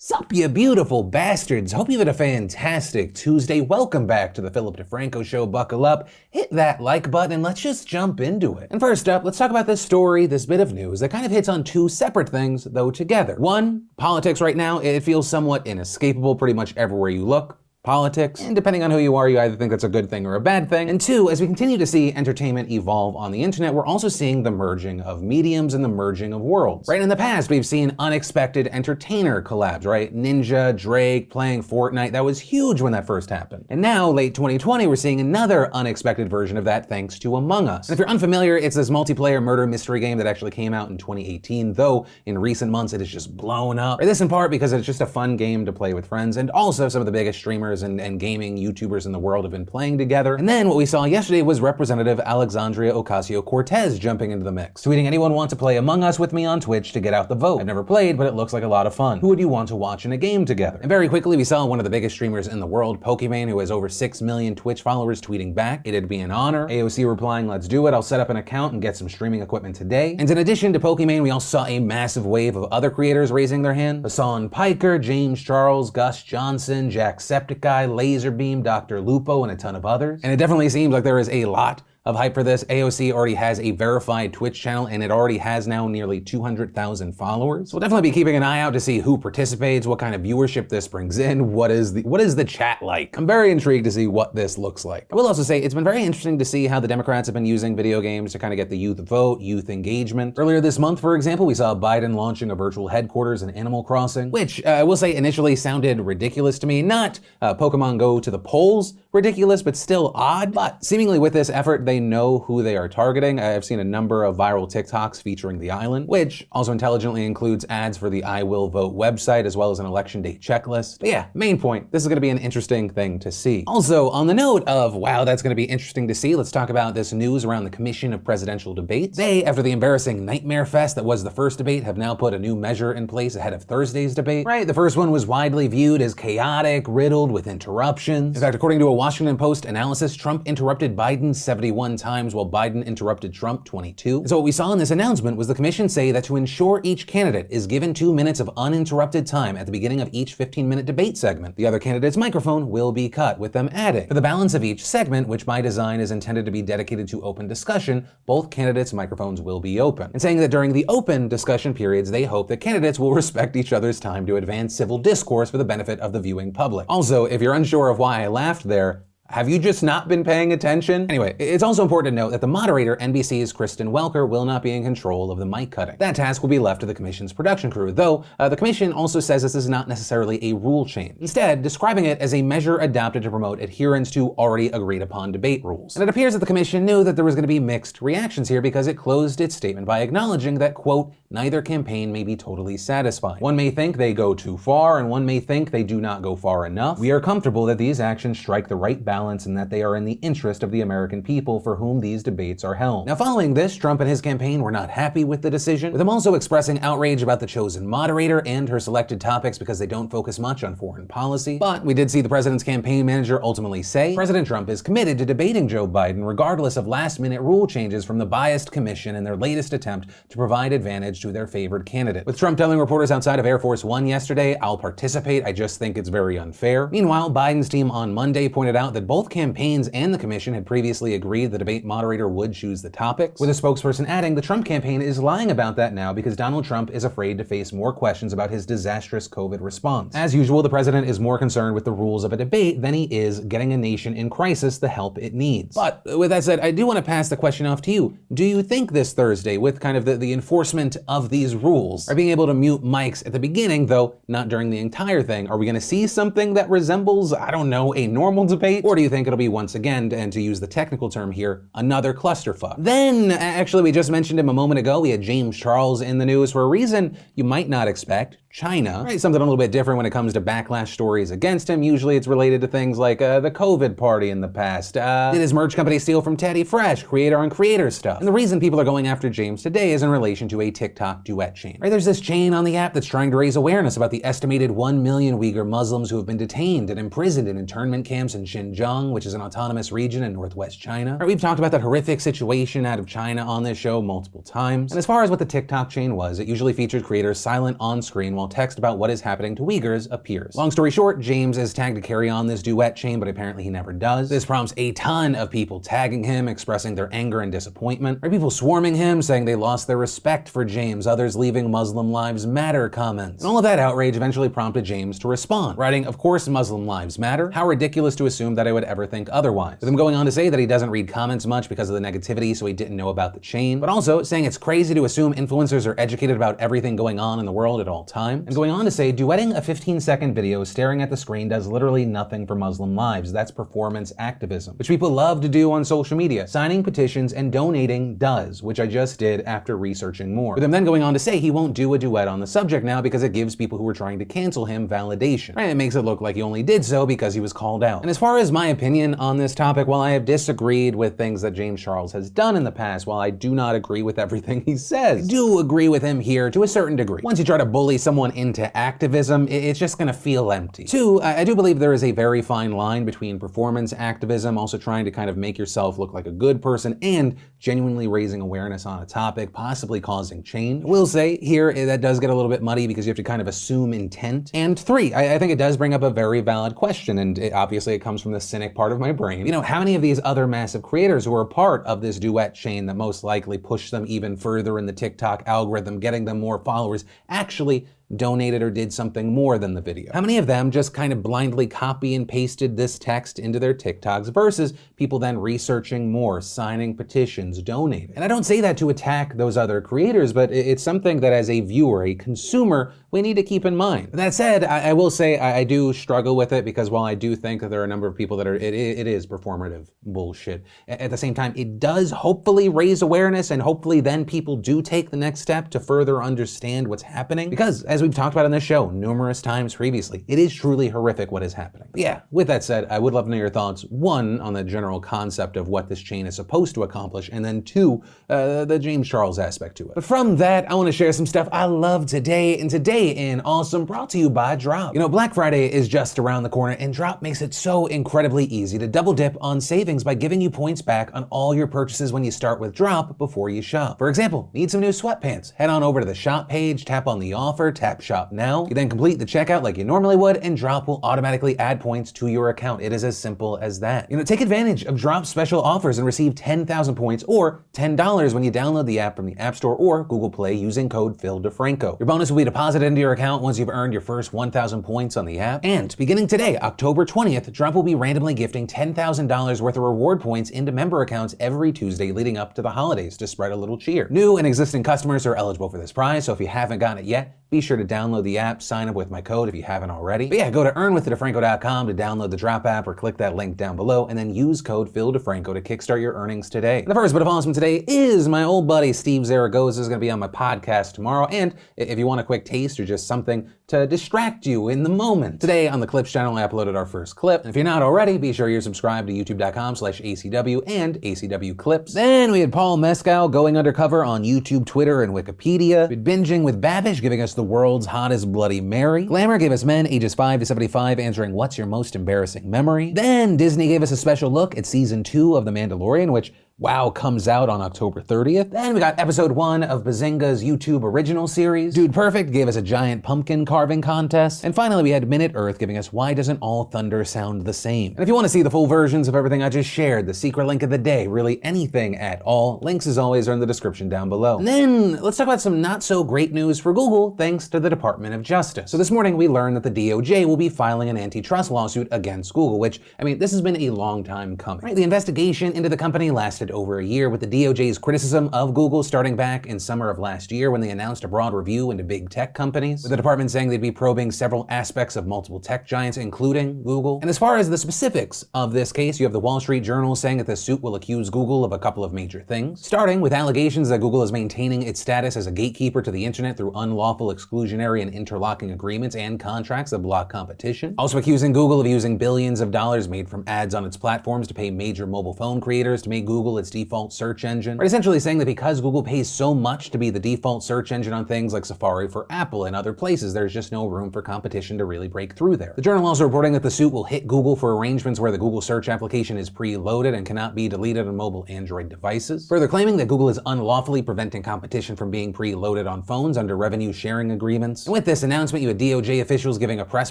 Sup, you beautiful bastards. Hope you've had a fantastic Tuesday. Welcome back to the Philip DeFranco Show. Buckle up, hit that like button, and let's just jump into it. And first up, let's talk about this story, this bit of news that kind of hits on two separate things, though together. One, politics right now, it feels somewhat inescapable pretty much everywhere you look. Politics, and depending on who you are, you either think that's a good thing or a bad thing. And two, as we continue to see entertainment evolve on the internet, we're also seeing the merging of mediums and the merging of worlds. Right, in the past, we've seen unexpected entertainer collabs, right? Ninja, Drake playing Fortnite, that was huge when that first happened. And now, late 2020, we're seeing another unexpected version of that thanks to Among Us. And if you're unfamiliar, it's this multiplayer murder mystery game that actually came out in 2018, though in recent months it has just blown up. This in part because it's just a fun game to play with friends, and also some of the biggest streamers and gaming YouTubers in the world have been playing together. And then what we saw yesterday was Representative Alexandria Ocasio-Cortez jumping into the mix, tweeting, "Anyone want to play Among Us with me on Twitch to get out the vote? I've never played, but it looks like a lot of fun. Who would you want to watch in a game together?" And very quickly we saw one of the biggest streamers in the world, Pokimane, who has over 6 million Twitch followers, tweeting back, "It'd be an honor." AOC replying, "Let's do it. I'll set up an account and get some streaming equipment today." And in addition to Pokimane, we also saw a massive wave of other creators raising their hand. Hassan Piker, James Charles, Gus Johnson, Jacksepticeye, Laserbeam, Dr. Lupo, and a ton of others. And it definitely seems like there is a lot of hype for this. AOC already has a verified Twitch channel, and it already has now nearly 200,000 followers. So we'll definitely be keeping an eye out to see who participates, what kind of viewership this brings in, what is the chat like. I'm very intrigued to see what this looks like. I will also say it's been very interesting to see how the Democrats have been using video games to kind of get the youth vote, youth engagement. Earlier this month, for example, we saw Biden launching a virtual headquarters in Animal Crossing, which I will say initially sounded ridiculous to me. Not Pokemon Go to the polls ridiculous, but still odd. But seemingly with this effort, they know who they are targeting. I've seen a number of viral TikToks featuring the island, which also intelligently includes ads for the I Will Vote website, as well as an election day checklist. But yeah, main point, this is gonna be an interesting thing to see. Also, on the note of, wow, that's gonna be interesting to see, let's talk about this news around the Commission of Presidential Debates. They, after the embarrassing nightmare fest that was the first debate, have now put a new measure in place ahead of Thursday's debate. Right, the first one was widely viewed as chaotic, riddled with interruptions. In fact, according to a Washington Post analysis, Trump interrupted Biden 71 times while Biden interrupted Trump 22. And so what we saw in this announcement was the commission say that to ensure each candidate is given 2 minutes of uninterrupted time at the beginning of each 15-minute debate segment, the other candidate's microphone will be cut, with them adding, for the balance of each segment, which by design is intended to be dedicated to open discussion, both candidates' microphones will be open. And saying that during the open discussion periods, they hope that candidates will respect each other's time to advance civil discourse for the benefit of the viewing public. Also, if you're unsure of why I laughed there, have you just not been paying attention? Anyway, it's also important to note that the moderator, NBC's Kristen Welker, will not be in control of the mic cutting. That task will be left to the commission's production crew, though the commission also says this is not necessarily a rule change, instead describing it as a measure adopted to promote adherence to already agreed upon debate rules. And it appears that the commission knew that there was going to be mixed reactions here because it closed its statement by acknowledging that, quote, neither campaign may be totally satisfied. One may think they go too far, and one may think they do not go far enough. We are comfortable that these actions strike the right balance and that they are in the interest of the American people for whom these debates are held. Now, following this, Trump and his campaign were not happy with the decision, with him also expressing outrage about the chosen moderator and her selected topics because they don't focus much on foreign policy. But we did see the president's campaign manager ultimately say President Trump is committed to debating Joe Biden regardless of last-minute rule changes from the biased commission in their latest attempt to provide advantage to their favored candidate. With Trump telling reporters outside of Air Force One yesterday, "I'll participate, I just think it's very unfair." Meanwhile, Biden's team on Monday pointed out that both campaigns and the commission had previously agreed the debate moderator would choose the topics, with a spokesperson adding the Trump campaign is lying about that now because Donald Trump is afraid to face more questions about his disastrous COVID response. As usual, the president is more concerned with the rules of a debate than he is getting a nation in crisis the help it needs. But with that said, I do want to pass the question off to you. Do you think this Thursday, with kind of the enforcement of these rules, are being able to mute mics at the beginning, though not during the entire thing, are we going to see something that resembles, I don't know, a normal debate? Or do you think it'll be once again, and to use the technical term here, another clusterfuck? Then, actually, we just mentioned him a moment ago, we had James Charles in the news for a reason you might not expect. China, right? Something a little bit different when it comes to backlash stories against him. Usually it's related to things like the COVID party in the past. Did his merch company steal from Teddy Fresh, creator on creator stuff? And the reason people are going after James today is in relation to a TikTok duet chain. Right? There's this chain on the app that's trying to raise awareness about the estimated 1 million Uyghur Muslims who have been detained and imprisoned in internment camps in Xinjiang, which is an autonomous region in northwest China. Right? We've talked about that horrific situation out of China on this show multiple times. And as far as what the TikTok chain was, it usually featured creators silent on screen while while text about what is happening to Uyghurs appears. Long story short, James is tagged to carry on this duet chain, but apparently he never does. This prompts a ton of people tagging him, expressing their anger and disappointment. Or people swarming him, saying they lost their respect for James, others leaving Muslim Lives Matter comments. And all of that outrage eventually prompted James to respond, writing, "Of course Muslim lives matter. How ridiculous to assume that I would ever think otherwise." With him going on to say that he doesn't read comments much because of the negativity, so he didn't know about the chain, but also saying it's crazy to assume influencers are educated about everything going on in the world at all times, and going on to say duetting a 15-second video staring at the screen does literally nothing for Muslim lives. That's performance activism, which people love to do on social media. Signing petitions and donating does, which I just did after researching more. With him then going on to say he won't do a duet on the subject now because it gives people who are trying to cancel him validation. Right? It makes it look like he only did so because he was called out. And as far as my opinion on this topic, while I have disagreed with things that James Charles has done in the past, while I do not agree with everything he says, I do agree with him here to a certain degree. Once you try to bully someone into activism, it's just gonna feel empty. Two, I do believe there is a very fine line between performance activism, also trying to kind of make yourself look like a good person, and genuinely raising awareness on a topic, possibly causing change. I will say here that does get a little bit muddy because you have to kind of assume intent. And three, I think it does bring up a very valid question, and obviously it comes from the cynic part of my brain. You know, how many of these other massive creators who are part of this duet chain that most likely pushed them even further in the TikTok algorithm, getting them more followers, actually donated or did something more than the video? How many of them just kind of blindly copy and pasted this text into their TikToks versus people then researching more, signing petitions, donating? And I don't say that to attack those other creators, but it's something that as a viewer, a consumer, we need to keep in mind. That said, I will say I do struggle with it because while I do think that there are a number of people that are, it is performative bullshit, at the same time, it does hopefully raise awareness and hopefully then people do take the next step to further understand what's happening. Because as we've talked about on this show numerous times previously, it is truly horrific what is happening. But yeah, with that said, I would love to know your thoughts. One, on the general concept of what this chain is supposed to accomplish, and then two, the James Charles aspect to it. But from that, I want to share some stuff I love today, and today in Awesome, brought to you by Drop. You know, Black Friday is just around the corner, and Drop makes it so incredibly easy to double dip on savings by giving you points back on all your purchases when you start with Drop before you shop. For example, need some new sweatpants? Head on over to the shop page, tap on the offer, tap shop now. You then complete the checkout like you normally would, and Drop will automatically add points to your account. It is as simple as that. You know, take advantage of Drop's special offers and receive 10,000 points or $10 when you download the app from the App Store or Google Play using code PhilDeFranco. Your bonus will be deposited into your account once you've earned your first 1,000 points on the app. And beginning today, October 20th, Drop will be randomly gifting $10,000 worth of reward points into member accounts every Tuesday leading up to the holidays to spread a little cheer. New and existing customers are eligible for this prize, so if you haven't gotten it yet, be sure to download the app, sign up with my code if you haven't already. But yeah, go to earnwithdefranco.com to download the Drop app or click that link down below and then use code PhilDeFranco to kickstart your earnings today. The first bit of awesome today is my old buddy Steve Zaragoza is going to be on my podcast tomorrow, and if you want a quick taste or just something to distract you in the moment, today on the Clips channel I uploaded our first clip. And if you're not already, be sure you're subscribed to youtube.com/ACW and ACW Clips. Then we had Paul Mescal going undercover on YouTube, Twitter, and Wikipedia. We had Binging with Babish giving us the world's hottest Bloody Mary. Glamour gave us men ages 5 to 75 answering what's your most embarrassing memory. Then Disney gave us a special look at season 2 of The Mandalorian, which WoW comes out on October 30th. Then we got episode 1 of Bazinga's YouTube original series. Dude Perfect gave us a giant pumpkin carving contest. And finally we had Minute Earth giving us why doesn't all thunder sound the same. And if you want to see the full versions of everything I just shared, the secret link of the day, really anything at all, links as always are in the description down below. And then let's talk about some not so great news for Google thanks to the Department of Justice. So this morning we learned that the DOJ will be filing an antitrust lawsuit against Google, which, I mean, this has been a long time coming. Right? The investigation into the company lasted over a year, with the DOJ's criticism of Google starting back in summer of last year when they announced a broad review into big tech companies, with the department saying they'd be probing several aspects of multiple tech giants, including Google. And as far as the specifics of this case, you have the Wall Street Journal saying that the suit will accuse Google of a couple of major things, starting with allegations that Google is maintaining its status as a gatekeeper to the internet through unlawful exclusionary and interlocking agreements and contracts that block competition, also accusing Google of using billions of dollars made from ads on its platforms to pay major mobile phone creators to make Google Google its default search engine, right? Essentially saying that because Google pays so much to be the default search engine on things like Safari for Apple and other places, there's just no room for competition to really break through there. The Journal also reporting that the suit will hit Google for arrangements where the Google search application is preloaded and cannot be deleted on mobile Android devices, further claiming that Google is unlawfully preventing competition from being preloaded on phones under revenue sharing agreements. And with this announcement, you had DOJ officials giving a press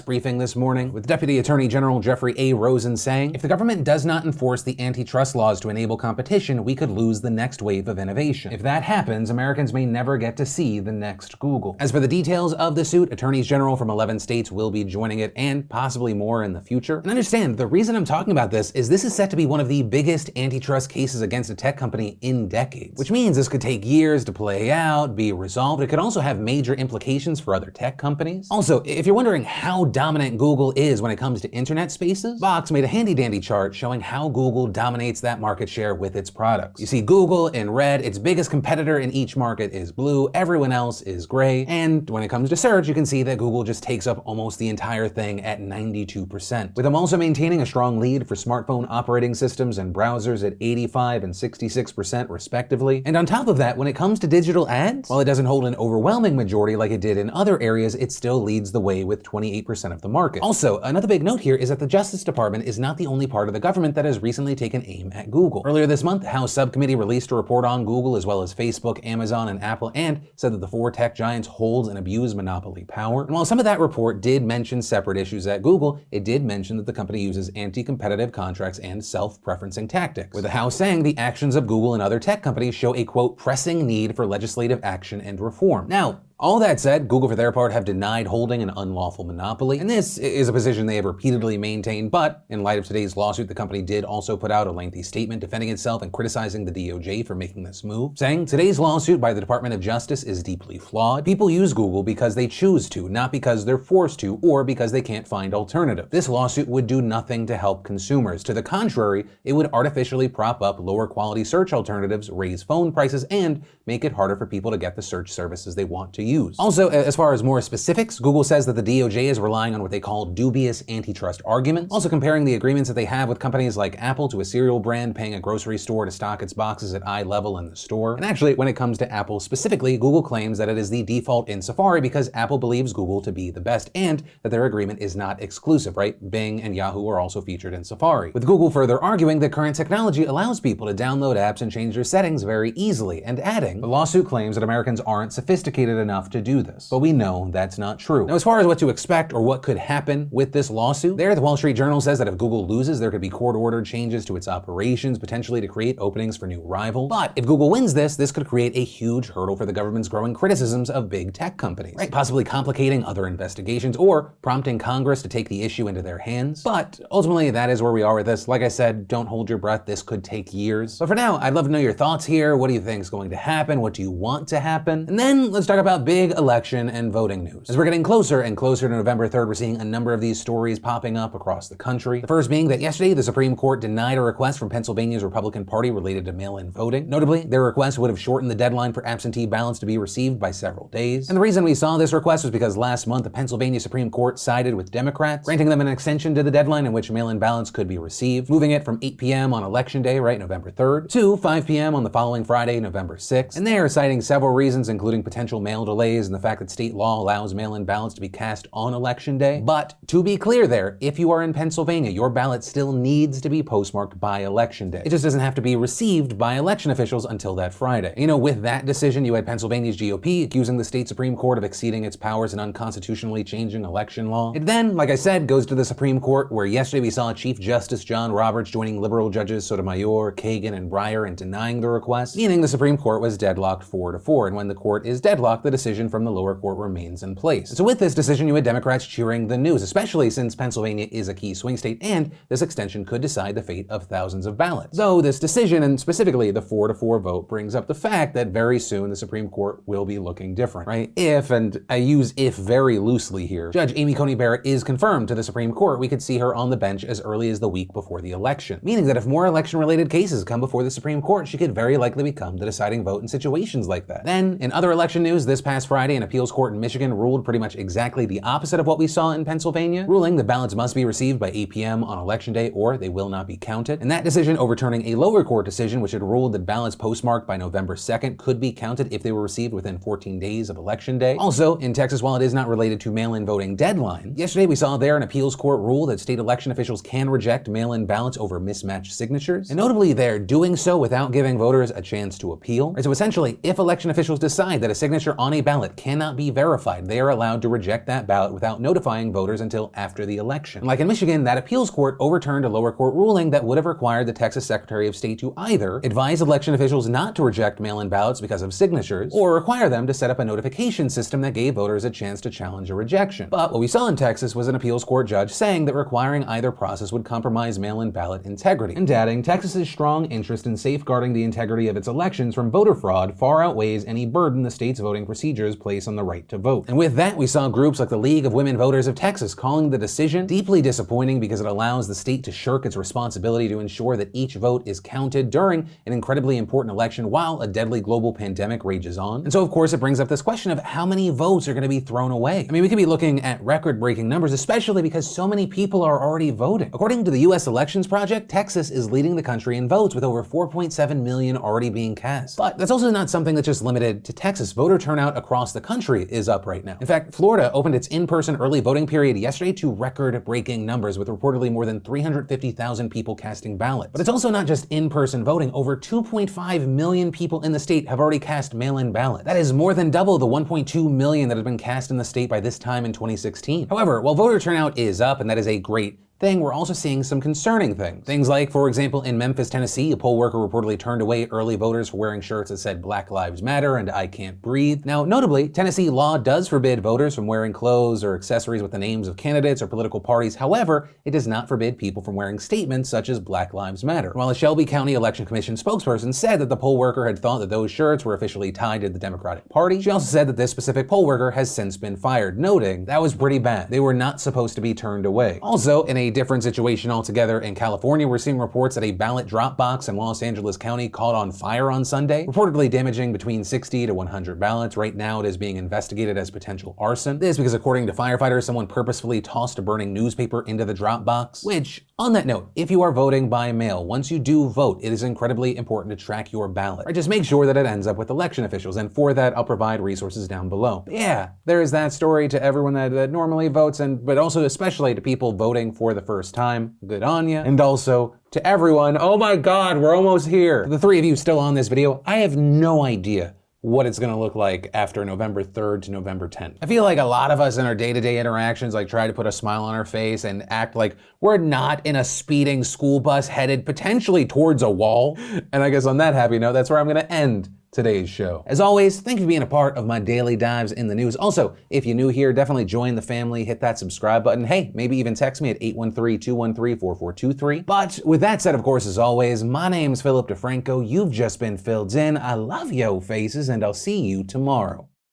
briefing this morning, with Deputy Attorney General Jeffrey A. Rosen saying, if the government does not enforce the antitrust laws to enable competition, we could lose the next wave of innovation. If that happens, Americans may never get to see the next Google. As for the details of the suit, attorneys general from 11 states will be joining it, and possibly more in the future. And understand, the reason I'm talking about this is set to be one of the biggest antitrust cases against a tech company in decades, which means this could take years to play out, be resolved. It could also have major implications for other tech companies. Also, if you're wondering how dominant Google is when it comes to internet spaces, Vox made a handy-dandy chart showing how Google dominates that market share with its products. You see Google in red, its biggest competitor in each market is blue, everyone else is gray, and when it comes to search, you can see that Google just takes up almost the entire thing at 92%, with them also maintaining a strong lead for smartphone operating systems and browsers at 85 and 66% respectively. And on top of that, when it comes to digital ads, while it doesn't hold an overwhelming majority like it did in other areas, it still leads the way with 28% of the market. Also, another big note here is that the Justice Department is not the only part of the government that has recently taken aim at Google. Earlier this month, the House Subcommittee released a report on Google as well as Facebook, Amazon, and Apple, and said that the four tech giants hold and abuse monopoly power. And while some of that report did mention separate issues at Google, it did mention that the company uses anti-competitive contracts and self-preferencing tactics, with the House saying the actions of Google and other tech companies show a, quote, pressing need for legislative action and reform. Now, all that said, Google for their part have denied holding an unlawful monopoly, and this is a position they have repeatedly maintained, but in light of today's lawsuit, the company did also put out a lengthy statement defending itself and criticizing the DOJ for making this move, saying, today's lawsuit by the Department of Justice is deeply flawed. People use Google because they choose to, not because they're forced to, or because they can't find alternatives. This lawsuit would do nothing to help consumers. To the contrary, it would artificially prop up lower quality search alternatives, raise phone prices, and make it harder for people to get the search services they want to use. Also, as far as more specifics, Google says that the DOJ is relying on what they call dubious antitrust arguments, also comparing the agreements that they have with companies like Apple to a cereal brand paying a grocery store to stock its boxes at eye level in the store. And actually, when it comes to Apple specifically, Google claims that it is the default in Safari because Apple believes Google to be the best, and that their agreement is not exclusive, right? Bing and Yahoo are also featured in Safari, with Google further arguing that current technology allows people to download apps and change their settings very easily, and adding, the lawsuit claims that Americans aren't sophisticated enough to do this. But we know that's not true. Now, as far as what to expect or what could happen with this lawsuit, the Wall Street Journal says that if Google loses, there could be court-ordered changes to its operations, potentially to create openings for new rivals. But if Google wins this could create a huge hurdle for the government's growing criticisms of big tech companies, right? Possibly complicating other investigations or prompting Congress to take the issue into their hands. But ultimately, that is where we are with this. Like I said, don't hold your breath. This could take years. But for now, I'd love to know your thoughts here. What do you think is going to happen? What do you want to happen? And then let's talk about big election and voting news. As we're getting closer and closer to November 3rd, we're seeing a number of these stories popping up across the country. The first being that yesterday, the Supreme Court denied a request from Pennsylvania's Republican Party related to mail-in voting. Notably, their request would have shortened the deadline for absentee ballots to be received by several days. And the reason we saw this request was because last month, the Pennsylvania Supreme Court sided with Democrats, granting them an extension to the deadline in which mail-in ballots could be received, moving it from 8 p.m. on Election Day, right, November 3rd, to 5 p.m. on the following Friday, November 6th. And they are citing several reasons, including potential mail delays and the fact that state law allows mail-in ballots to be cast on Election Day. But to be clear there, if you are in Pennsylvania, your ballot still needs to be postmarked by Election Day. It just doesn't have to be received by election officials until that Friday. You know, with that decision, you had Pennsylvania's GOP accusing the state Supreme Court of exceeding its powers and unconstitutionally changing election law. It then, like I said, goes to the Supreme Court, where yesterday we saw Chief Justice John Roberts joining liberal judges Sotomayor, Kagan, and Breyer in denying the request, meaning the Supreme Court was deadlocked 4-4, and when the court is deadlocked, the decision from the lower court remains in place. So with this decision, you had Democrats cheering the news, especially since Pennsylvania is a key swing state, and this extension could decide the fate of thousands of ballots. Though this decision, and specifically the 4-4 vote, brings up the fact that very soon the Supreme Court will be looking different, right? If, and I use if very loosely here, Judge Amy Coney Barrett is confirmed to the Supreme Court, we could see her on the bench as early as the week before the election, meaning that if more election-related cases come before the Supreme Court, she could very likely become the deciding vote in situations like that. Then, in other election news, this past past Friday, an appeals court in Michigan ruled pretty much exactly the opposite of what we saw in Pennsylvania, ruling that ballots must be received by 8 p.m. on Election Day or they will not be counted. And that decision overturning a lower court decision which had ruled that ballots postmarked by November 2nd could be counted if they were received within 14 days of Election Day. Also, in Texas, while it is not related to mail-in voting deadline, yesterday we saw there an appeals court rule that state election officials can reject mail-in ballots over mismatched signatures. And notably, they're doing so without giving voters a chance to appeal. So essentially, if election officials decide that a signature on a ballot cannot be verified, they are allowed to reject that ballot without notifying voters until after the election. And like in Michigan, that appeals court overturned a lower court ruling that would have required the Texas Secretary of State to either advise election officials not to reject mail-in ballots because of signatures, or require them to set up a notification system that gave voters a chance to challenge a rejection. But what we saw in Texas was an appeals court judge saying that requiring either process would compromise mail-in ballot integrity, and adding Texas's strong interest in safeguarding the integrity of its elections from voter fraud far outweighs any burden the state's voting procedures place on the right to vote. And with that, we saw groups like the League of Women Voters of Texas calling the decision deeply disappointing because it allows the state to shirk its responsibility to ensure that each vote is counted during an incredibly important election while a deadly global pandemic rages on. And so of course it brings up this question of how many votes are going to be thrown away. I mean, we could be looking at record-breaking numbers, especially because so many people are already voting. According to the US Elections Project, Texas is leading the country in votes with over 4.7 million already being cast. But that's also not something that's just limited to Texas. Voter turnout across the country is up right now. In fact, Florida opened its in-person early voting period yesterday to record-breaking numbers with reportedly more than 350,000 people casting ballots. But it's also not just in-person voting. Over 2.5 million people in the state have already cast mail-in ballots. That is more than double the 1.2 million that had been cast in the state by this time in 2016. However, while voter turnout is up, and that is a great thing, we're also seeing some concerning things. Things like, for example, in Memphis, Tennessee, a poll worker reportedly turned away early voters for wearing shirts that said Black Lives Matter and I Can't Breathe. Now, notably, Tennessee law does forbid voters from wearing clothes or accessories with the names of candidates or political parties. However, it does not forbid people from wearing statements such as Black Lives Matter. While a Shelby County Election Commission spokesperson said that the poll worker had thought that those shirts were officially tied to the Democratic Party, she also said that this specific poll worker has since been fired, noting that was pretty bad. They were not supposed to be turned away. Also, in a different situation altogether, in California, we're seeing reports that a ballot drop box in Los Angeles County caught on fire on Sunday, reportedly damaging between 60 to 100 ballots. Right now, it is being investigated as potential arson. This because, according to firefighters, someone purposefully tossed a burning newspaper into the drop box, which, on that note, if you are voting by mail, once you do vote, it is incredibly important to track your ballot. Right? Just make sure that it ends up with election officials, and for that, I'll provide resources down below. But yeah, there is that story to everyone that normally votes, but also especially to people voting for the first time. Good on ya. And also to everyone, oh my God, we're almost here. The three of you still on this video, I have no idea what it's gonna look like after November 3rd to November 10th. I feel like a lot of us in our day-to-day interactions try to put a smile on our face and act like we're not in a speeding school bus headed potentially towards a wall. And I guess on that happy note, that's where I'm gonna end today's show. As always, thank you for being a part of my daily dives in the news. Also, if you're new here, definitely join the family, hit that subscribe button. Hey, maybe even text me at 813-213-4423. But with that said, of course, as always, my name's Philip DeFranco. You've just been filled in. I love yo faces, and I'll see you tomorrow.